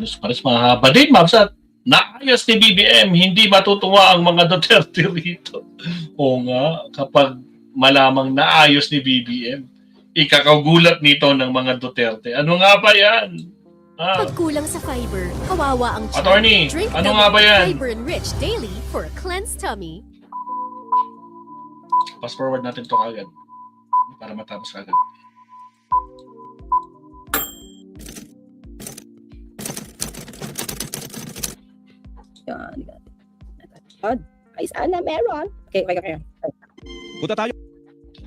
News Pares, mahaba din, Mabs, at naayos ni BBM, hindi matutuwa ang mga Duterte rito. O nga, kapag malamang naayos ni BBM, ikakagulat nito ng mga Duterte. Ano nga ba yan? Pag kulang sa fiber, kawawa ang tiyan. Attorney, Drink ano nga ba yan? fiber-enriched daily for a cleansed tummy. Fast forward natin to kagad para matapos kagad. Yan. Ay, sana meron. Okay. Punta tayo.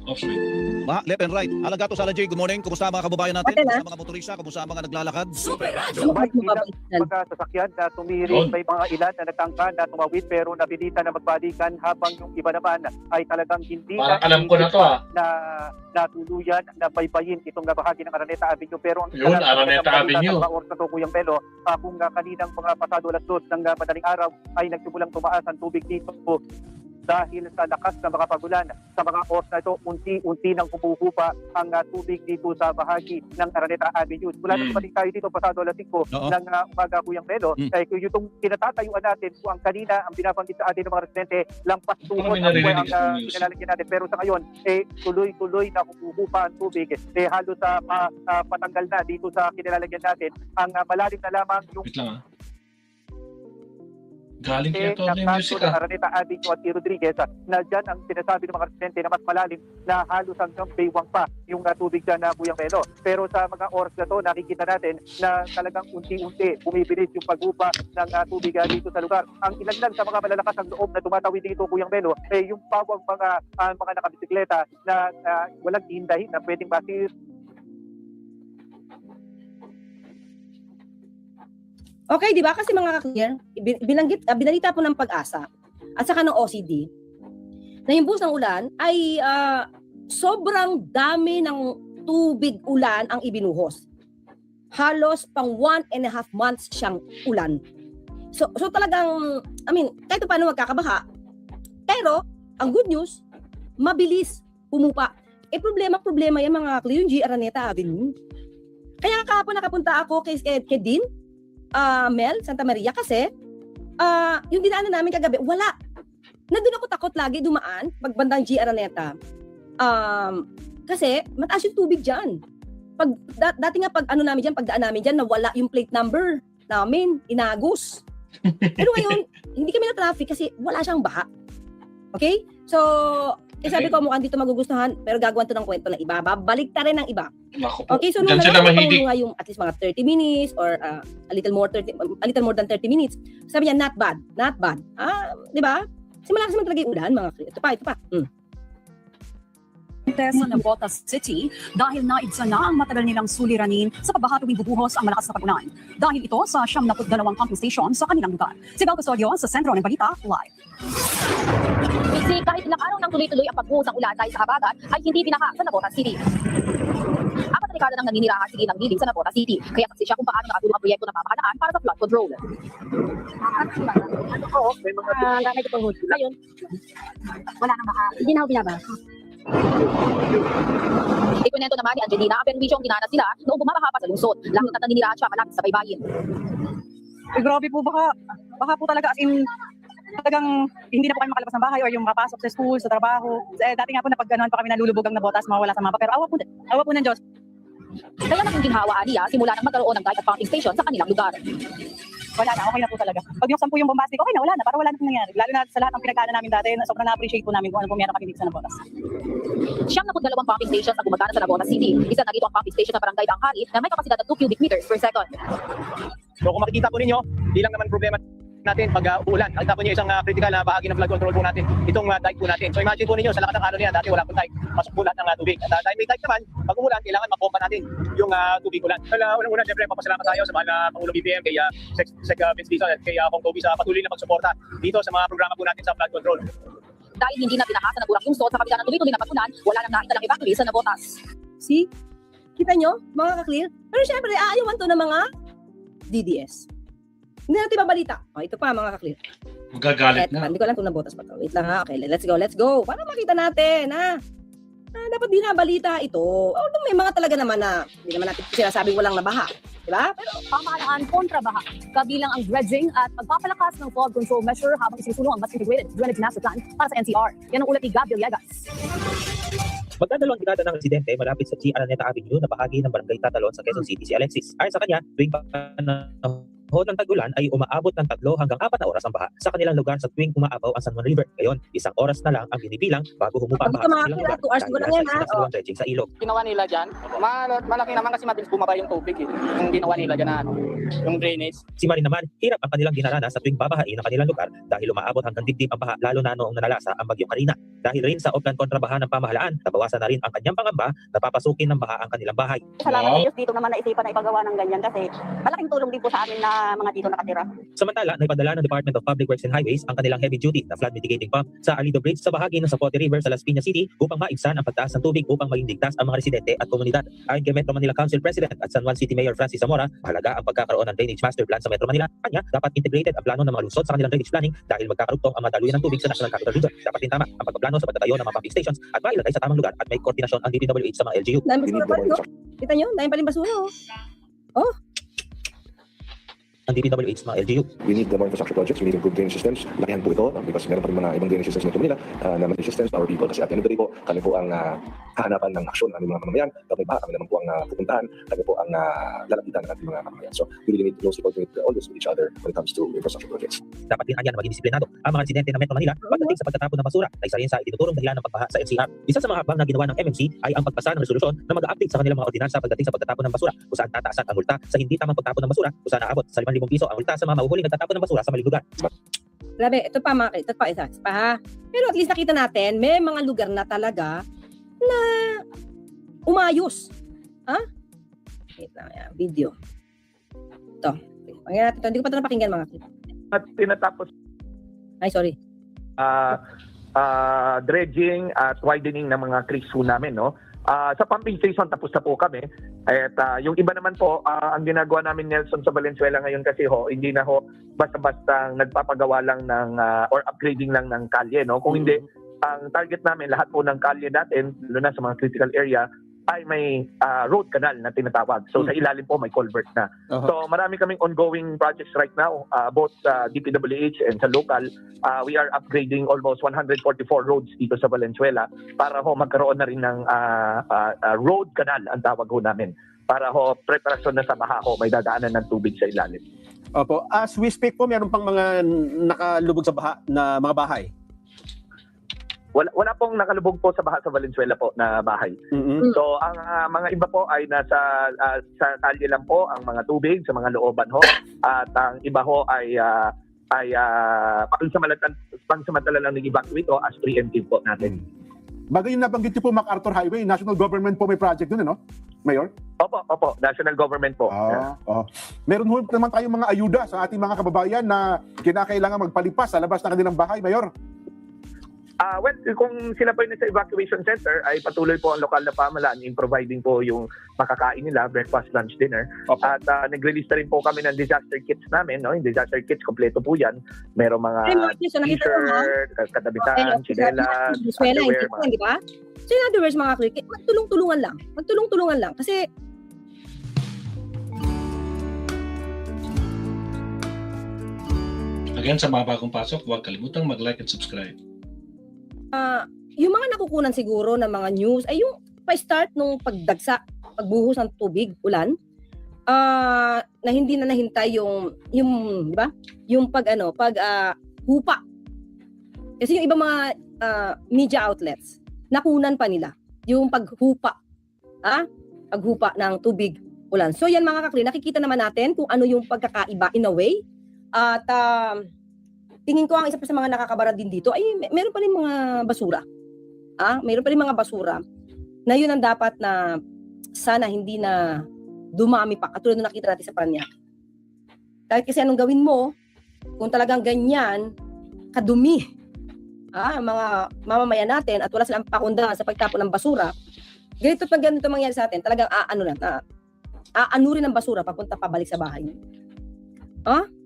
Off-screen. Left and right. Alagato Sala J, good morning. Kumusta mga kababayan natin? Okay na. Kumusta mga motorista? Kumusta mga naglalakad? Bakit mo ba Mga sasakyan na tumirik, may mga ilan na nagtangka na tumawid pero napilitan na magbalikan habang yung iba naman ay talagang hindi Parang alam ko na to, na natuluyan na baybayin itong bahagi ng Araneta Avenue. Pero Yun, Araneta Avenue. Mga oras na to, Kuyang Belo, kung kaninang mga pasado alas 2 ng madaling araw ay nagsimulang tumaas ang tubig dito dahil sa lakas ng mga pagulan. Sa mga oras na ito, unti-unti nang kumuhupa ang tubig dito sa bahagi ng Araneta Avenue. Mula nang dumating tayo dito pasado alas 5 ng umaga, Kuyang Belo, yung kinatatayuan natin kung ang kanina ang binabanggit sa atin ng mga residente, lampas tuhod ang kinalalagyan natin. Pero sa ngayon, tuloy-tuloy na kumuhupa ang tubig. Halos sa patanggal na dito sa kinalalagyan natin. Ang malalim na lamang yung Wait lang, galing kaya to yung music, Araneta Avenue at T. Rodriguez na dyan ang sinasabi ng mga residente na mas malalim na halos hanggang baywang pa yung tubig dyan na Kuyang Belo. Pero sa mga oras na to, nakikita natin na talagang unti-unti bumibilis yung paghupa ng tubig dito sa lugar. Ang ilan lang sa mga malalakas ang loob na tumatawid dito, Kuyang Belo, yung pawang mga nakabisikleta na walang hindahin na pwedeng basir. Okay, di ba? Kasi mga ka-clear, binalita po ng Pag-asa at saka ng OCD na yung buhos ng ulan ay sobrang dami ng tubig ulan ang ibinuhos. Halos pang 1.5 months siyang ulan. So talagang, kahit paano magkakabaha. Pero, ang good news, mabilis pumupa. Problema yan mga ka-clear, yung G. Araneta Avenue. Kaya kahapon nakapunta ako kay Dean, Mel, Santa Maria, kasi yung dinaanan namin kagabi, wala. Nandun ako takot lagi dumaan pagbandang G. Araneta. Kasi mataas yung tubig dyan. Dati nga pagdaan namin dyan, nawala yung plate number namin, inagos. Pero ngayon, hindi kami na-traffic kasi wala siyang baha. Okay? So, sabi ko mukhang dito magugustuhan, pero gagawan to ng kwento ng iba. Babalik ta rin ng iba. Okay, so nung yung at least mga 30 minutes or a little more than 30 minutes, sabi niya, not bad. Di ba? Kasi malakas naman talaga yung ulan, mga ito pa. Sa Navotas City dahil naibsan na ang matagal nilang suliranin sa pagbaha tuwing bubuhos ang malakas na pag-ulan. Dahil ito sa 72 pumping station sa kanilang lugar. Si Bel Custodio sa Sentro ng Balita, live. Kasi kahit ilang araw nang tuloy-tuloy ang pagbuhos ng ulan dahil sa habagat ay hindi binaha sa Navotas City. Apat na dekada nang naninirahan si Ginang Liling sa Navotas City. Kaya saksi siya kung paano nakatulong ang proyekto ng pamahalaan para sa flood control. Oo, may mga Ngayon, wala nang baha. Hindi na ako binaba. Ikwento naman ni Angelina ang perwisyo ang dinanas nila noong bumabaha pa sa lungsod. Lalo na naninirahan siya malapit sa baybayin. Grabe po, baka po talaga as in talagang hindi na po kami makalabas ng bahay or yung mapasok sa school, sa trabaho. Dati nga po napag-ganoan pa kami nalulubog ang Navotas, mawala sa mapa. Pero awa po ng Diyos. Kaya naging ginhawaan niya simula nang magkaroon ng guide at pumping station sa kanilang lugar. Wala na, okay na po talaga. Pag yung 10 yung bombastic, okay na, wala na, para wala na pong nangyari. Lalo na sa lahat ng pinagdaanan namin dati, sobrang na-appreciate po namin kung ano po meron kami dito sa Navotas. Siyang na 2 pumping stations ang gumagana sa Navotas City. Isa na dito ang pumping station sa Barangay Danghari na may kapasidad na 2 cubic meters per second. So kung makikita po ninyo, di lang naman problema natin pag uulan. Nakita po niyo isang critical na bahagi ng flood control po natin, itong dike po natin. So imagine po ninyo, sa lakas ng araw niya, dati wala pong dike, pasok po lahat ng tubig. At dahil may dike naman, pag umulan, kailangan mapompa natin yung tubig ulan. Unang-una, siyempre, papasalamat tayo sa mahal na Pangulong BBM, kay Sec Vince Dizon at kay Kong Toby sa patuloy na pagsuporta dito sa mga programa po natin sa flood control. Dahil hindi na binaha sa naburang lungsod sa kabila ng tuloy-tuloy na pag-ulan, wala nang naitalang evacuee sa Navotas. See? Kita nyo, mga ka-clear? Pero syempre, aayawan to ng mga DDS. Hindi natin babalita. Ito pa, mga ka-clear. Magagalit na. Hindi ko alam kung Navotas pa to. Wait lang ha. Okay, let's go. Para makita natin, ha? dapat binabalita ito. Although may mga talaga naman na, hindi naman natin sinasabing walang nabaha. Diba? Pamahalaan kontra baha, kabilang ang dredging at pagpapalakas ng flood control measure habang isinusulong ang mas integrated drainage master plan para sa NCR. Yan ang ulat ni Gabriel Villegas. Magdadalawang dekada ng residente malapit sa G. Araneta Avenue na bahagi ng Barangay Tatalon sa Quezon City si Alexis. Ayon sa kanya, tuwing panahon ng tag-ulan ay umaabot ng 3 hanggang 4 na oras ang baha sa kanilang lugar sa tuwing umaabaw ang San Juan River. Ngayon, 1 oras na lang ang binibilang bago humupa ang baha sa kanilang lugar dahil sa isinasawang dredging sa ilog. Ginawa nila dyan, malaki naman kasi mabilis bumaba yung tubig eh. Yung ginawa nila dyan na yung drainage. Si Marie naman, hirap ang kanilang dinaranas sa tuwing babahain ang kanilang lugar dahil umaabot hanggang dibdib ang baha lalo na noong nanalasa ang bagyong Karina. Dahil rin sa oplan kontrabaha ng pamahalaan, nabawasan na rin ang kanyang pangamba na papasukin ng baha ang kanilang bahay. Salamat sa Diyos dito naman naisipan na ipagawa ng ganyan kasi malaking tulong din po sa amin na mga dito nakatira. Samantala, naipadala ng Department of Public Works and Highways ang kanilang heavy-duty na flood mitigating pump sa Alido Bridge sa bahagi ng Zapote River sa Las Piñas City upang maibsan ang pagtaas ng tubig upang maging ligtas ang mga residente at komunidad. Ayon kay Metro Manila Council President at San Juan City Mayor Francis Zamora, mahalaga ang pagkakaroon ng drainage master plan sa Metro Manila. Kanya, dapat integrated ang plano ng mga lungsod sa kanilang drainage planning dahil magkakarugtong ang mga daluyan ng tubig sa National Capital Region. Dapat din tama ang pagpaplano sa pagtatayo ng mga pumping stations at mailagay sa tamang lugar at may koordinasyon ang DPWH sa mga LGU. Dahil basura pa rin, no? Kita nyo? Dahil pa rin basura, oh. Ang DPWH sa mga LGU. We need more infrastructure projects, we need improved drainage systems. Lakihan po ito because meron pa rin mga ibang drainage systems nito nila na drainage systems, our people. Kasi at the end of the day po, kami po ang hahanapan ng aksyon ng aming mga mamamayan. Kapag baha, kami naman po ang pupuntahan. Kami po ang lalapitan ng ating mga mamamayan. So we really need to closely coordinate always with each other when it comes to infrastructure projects. Dapat din kanya na maging disiplinado ang mga residente ng Metro Manila pagdating sa pagtatapon ng basura na isa rin sa itinuturong dahilan ng pagbaha sa NCR. Isa sa mga hakbang na ginawa ng MMC ay ang pagpasa ng resolusyon na mag-update sa kanilang mga ordinansa pagdating sa pagtatapon ng basura kung saan tataasan ang multa sa hindi tamang pagtapon ng basura kung saan naabot sa 5,000 piso ang multa sa mga mahuhuling nagtatapon ng basura sa maling lugar. Grabe, ito pa mga, ito pa isa pa ha. Pero at least nakita natin, may mga lugar na talaga na umayos. Ha? Wait lang, yan, video. Ito. Pakinggan natin ito. Hindi ko pa ito napakinggan mga klip. At tinatapos Ay, sorry. dredging at widening ng mga creeks po namin, no? Sa pumping station tapos na po kami. At yung iba naman po, ang ginagawa namin Nelson sa Valenzuela ngayon kasi hindi na basta-basta nagpapagawa lang ng or upgrading lang ng kalye, no? Kung hindi, ang target namin lahat po ng kalye natin, lalo na sa mga critical area, ay may road canal na tinatawag. So sa ilalim po may culvert na. So marami kaming ongoing projects right now, both DPWH and sa local. We are upgrading almost 144 roads dito sa Valenzuela para magkaroon na rin ng road canal ang tawag namin. Para preparasyon na sa baha may dadaanan ng tubig sa ilalim. Opo, as we speak po, meron pang mga nakalubog sa baha na mga bahay. Wala pong nakalubog po sa baha sa Valenzuela po na bahay. So ang mga iba po ay nasa sa kalye lang po ang mga tubig sa mga looban at ang iba ay pangsamantala lang nag-evacuate as preemptive po natin. Bagay yung nabanggit niyo po MacArthur Highway, national government po may project doon, Mayor? Opo, national government po. Meron naman tayong mga ayuda sa ating mga kababayan na kinakailangan magpalipas sa labas ng kanilang bahay, Mayor. Well, kung sila po yung nasa evacuation center, ay patuloy po ang lokal na pamahalaan in providing po yung makakain nila, breakfast, lunch, dinner. At nag-release na rin po kami ng disaster kits namin. No? Yung disaster kits, kompleto po yan. Merong mga t-shirt, katabitan, chinelas, underwear. Diba? So in other words, mga kriket, magtulong-tulungan lang. Magtulong-tulungan lang. Kasi Again, sa mga bagong pasok, huwag kalimutang mag-like and subscribe. yung mga nakukunan siguro ng mga news ay yung pa-start nung pagdagsa, pagbuhos ng tubig, ulan, na hindi na nahintay yung di ba? Yung hupa. Kasi yung ibang mga media outlets, nakunan pa nila yung paghupa. Paghupa ng tubig, ulan. So yan mga kakli, nakikita naman natin kung ano yung pagkakaiba in a way. At tingin ko ang isa pa sa mga nakakabaran din dito ay meron pa rin mga basura. Meron pa rin mga basura na yun ang dapat na sana hindi na dumami pa katulad na nakita natin sa Parañaque. Kahit kasi anong gawin mo, kung talagang ganyan kadumi mga mamamayan natin at wala silang pakundangan sa pagtapon ng basura, ganito pag ganito mangyari sa atin, talagang aanurin ang basura papunta pabalik sa bahay.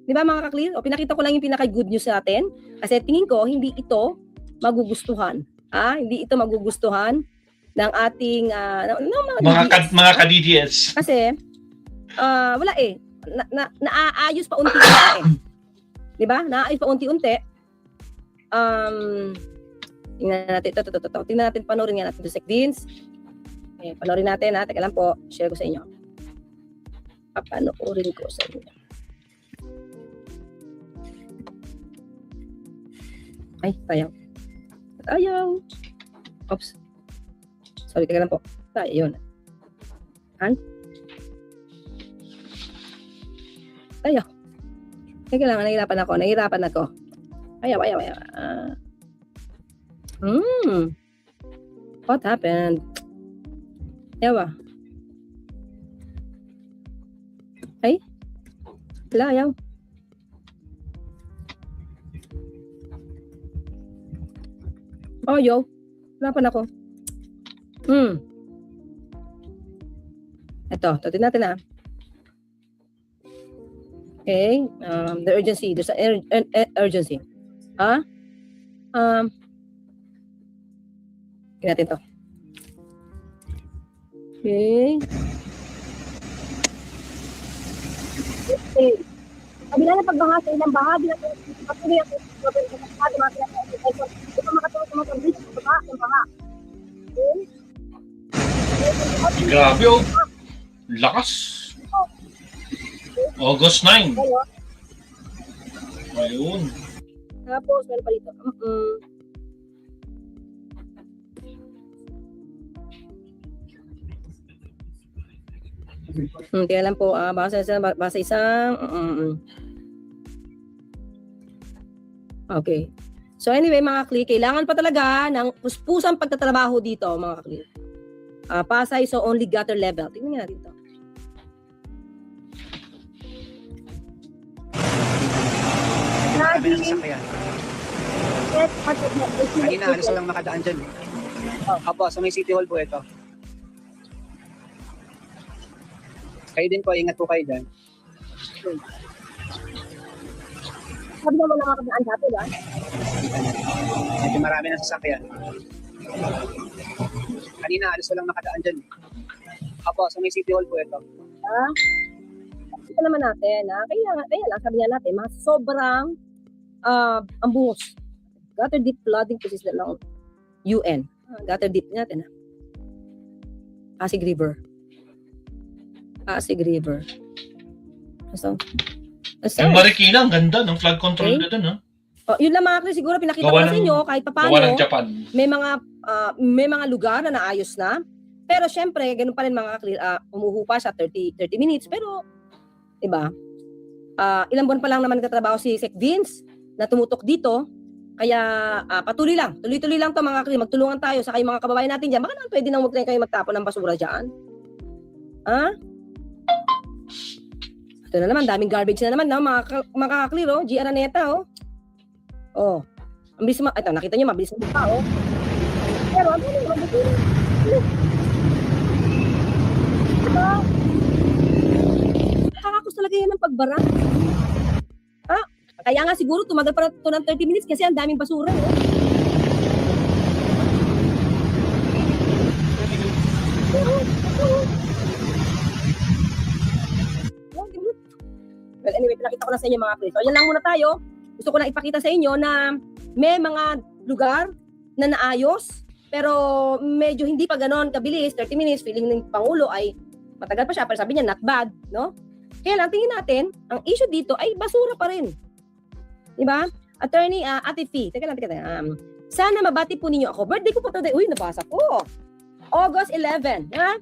Di ba mga kaklir? Pinakita ko lang yung pinaka-good news sa atin kasi tingin ko hindi ito magugustuhan. Hindi ito magugustuhan ng ating mga Mga ka-DDS. kasi wala eh. Naaayos pa unti-unti eh. 'Di ba? Naaayos pa unti-unti. Tingnan natin ito. Tingnan natin, panoorin nga natin ito, Sec Vince. Okay, panoorin natin ha. Teka lang po, share ko sa inyo. Papanoorin ko sa inyo. Ay, sayang. Oops. Sorry, teka lang po. Yun. Ayaw. Teka lang, nahihirapan ako. Ayaw. What happened? Ayaw. Ay? Wala, ayaw. Oh, yo. Hirapan ako. Ito, tutin natin na. Okay, the urgency. There's an urgency. Tingnan natin to. Okay. Kabila ng pagbaha sa ilang bahagi ng patuloy ang pagbabaha mga pinag-aaral. Ito makatulong sa mga bridge ng baha. Grabe oh. Lakas. August 9. Ayun. Tapos, meron pa dito. Kaya lang po, basa isang Okay. So anyway, mga kli, kailangan pa talaga ng puspusang pagtatrabaho dito, mga kli. Pasay, so only gutter level. Tingnan nga natin ito. Kami na sasakyan. Kanina, alas lang makadaan dyan. Apo, sa may City Hall po ito. Kayo din po, ingat po kayo dyan. Sabi naman lang ako ng dati ba? Medyo marami na sasakyan. Kanina, alas lang makadaan dyan. Apo, sa may City Hall po ito. Ito naman natin, kaya lang, sabi nga natin, mga sobrang ambuhos. Gutter deep flooding cases na lang UN. Gutter deep natin, Pasig River. So, Yung Marikina, ang ganda ng flood control na dun, ha? Yun lang mga kli, siguro pinakita ko sa inyo kahit paano. Gawa ng Japan. May mga lugar na naayos na. Pero syempre, ganun pa rin mga kli, umuhupa siya 30 minutes. Pero, diba? Ilang buwan pa lang naman nagtatrabaho si Sec Vince na tumutok dito. Kaya patuloy lang. Tuloy-tuloy lang to mga kli. Magtulungan tayo sa kayong mga kababayan natin dyan. Baka naman pwede nang huwag na kayo magtapon ng basura dyan. Ito na naman, daming garbage na naman, no? Mga kakaklir, oh. G. Araneta, oh. Oh. Ang bilis ito, nakita nyo, mabilis na pa, oh. Pero, ano yung mabilis? Nakakakos talaga yan ng pagbara. Kaya nga siguro, tumagal pa ito ng 30 minutes kasi ang daming basura, oh. Well, anyway, pinakita ko na sa inyo mga friends. So, yan lang muna tayo. Gusto ko na ipakita sa inyo na may mga lugar na naayos, pero medyo hindi pa ganon kabilis. 30 minutes, feeling ng Pangulo ay matagal pa siya, pero sabi niya, not bad, no? Kaya lang, tingin natin, ang issue dito ay basura pa rin. Diba? Attorney Ate Fee, teka lang. Sana mabati po ninyo ako. Birthday ko po today. Uy, nabasa ko. August 11. Ha?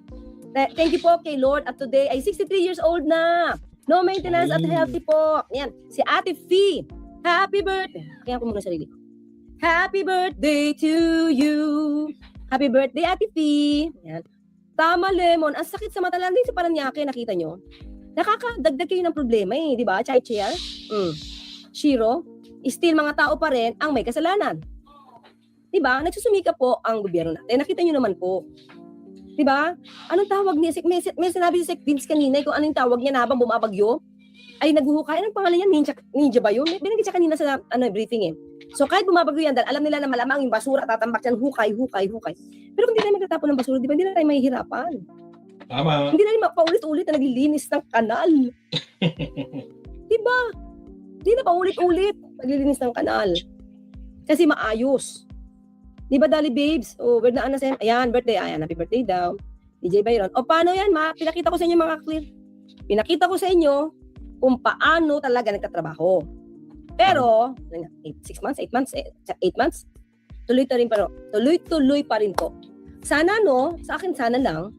Thank you po kay Lord at today ay 63 years old na. No maintenance at healthy po. Yan. Si Ate Fee. Happy birthday. Kaya ko muna sarili ko. Happy birthday to you. Happy birthday, Ate Fee. Yan. Tama, Lemon. Ang sakit sa mata lang din sa Paranaque. Nakita nyo? Nakakadagdag kayo ng problema eh. Di ba? Chai-chair. Shiro. Still mga tao pa rin ang may kasalanan. Di ba? Nagsusumika po ang gobyerno natin. Nakita nyo naman po. Diba? Anong tawag niya? May sinabi si Sec Vince kanina kung anong tawag niya na habang bumabagyo. ay naghuhukay. Anong pangalan yan? Ninja ba yun? Binanggit siya kanina sa briefing eh. So kahit bumabago yan, dahil alam nila na malamang yung basura, tatambak yan, hukay. Pero kung hindi tayo magtatapon ng basura, di ba hindi na tayo mahihirapan? Tama. Hindi na rin paulit-ulit na naglilinis ng kanal. Di ba? Hindi na paulit-ulit naglilinis ng kanal. Kasi maayos. Di ba, Dali Babes? O, birthday na Sam. Ayan, birthday. Ayan, happy birthday daw. DJ Byron. O, paano yan, ma? Pinakita ko sa inyo, mga clear. Pinakita ko sa inyo kung paano talaga nagtatrabaho. Pero, 6 months, 8 months, 8 months, tuloy-tuloy pa rin po. Sana, sa akin sana lang,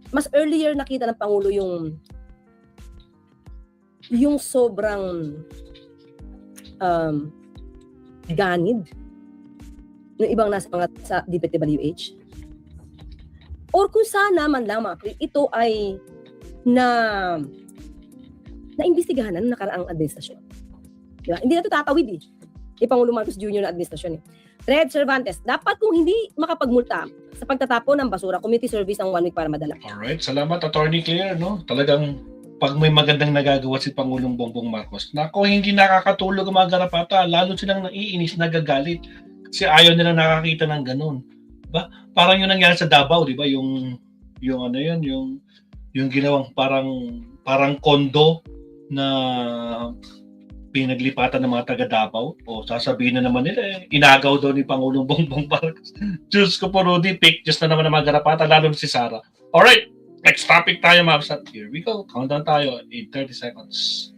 mas earlier nakita ng Pangulo yung sobrang ganid ng ibang nasa mga sa DPWH. Or kung sana man lang ito ay naimbestigahan ng nakaraang administrasyon. Diba? Hindi na ito tatawid ni Pangulo Marcos Jr. na administrasyon. Fred Cervantes, dapat kung hindi makapagmulta sa pagtatapon ng basura, community service ng 1 week para madala. Alright, salamat Attorney Claire, no? Talagang pag may magandang nagagawa si Pangulong Bongbong Marcos, nako, hindi nakakatulog ang mga garapata, lalo silang naiinis, nagagalit. Kasi ayaw nila nakakita ng ganun. Diba? Parang yung nangyari sa Davao, di ba? Yung ginawang parang kondo na pinaglipatan ng mga taga Davao. O sasabihin na naman nila, inagaw daw ni Pangulong Bongbong Marcos. Diyos ko po, Rudy, pictures na naman ng mga garapata, lalo si Sara. Alright, next topic tayo, Mabsat. Here we go. Countdown tayo in 30 seconds.